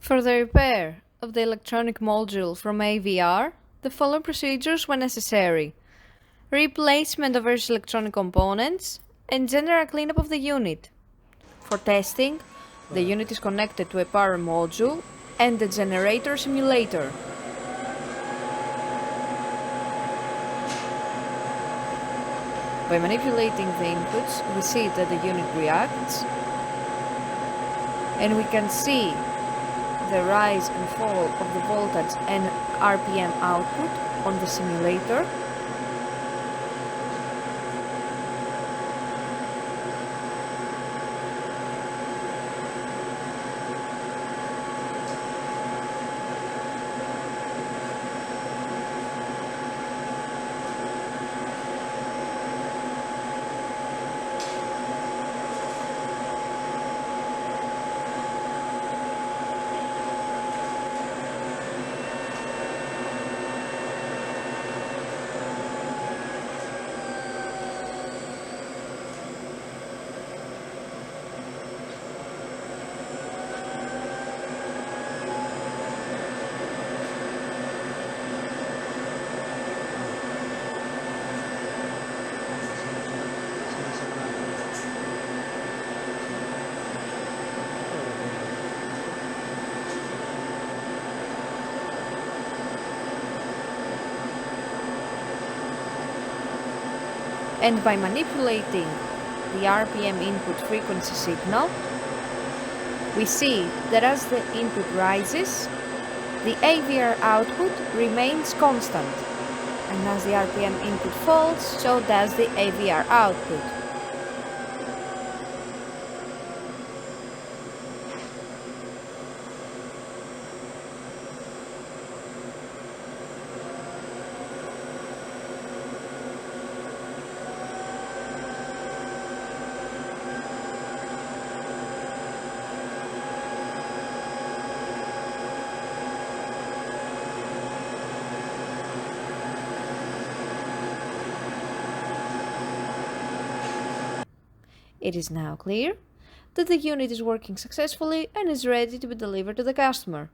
For the repair of the electronic module from AVR, the following procedures were necessary: replacement of various electronic components and general cleanup of the unit. For testing, the unit is connected to a power module and a generator simulator. By manipulating the inputs, we see that the unit reacts, and we can see the rise and fall of the voltage and RPM output on the simulator. And by manipulating the RPM input frequency signal, we see that as the input rises, the AVR output remains constant, and as the RPM input falls, so does the AVR output. It is now clear that the unit is working successfully and is ready to be delivered to the customer.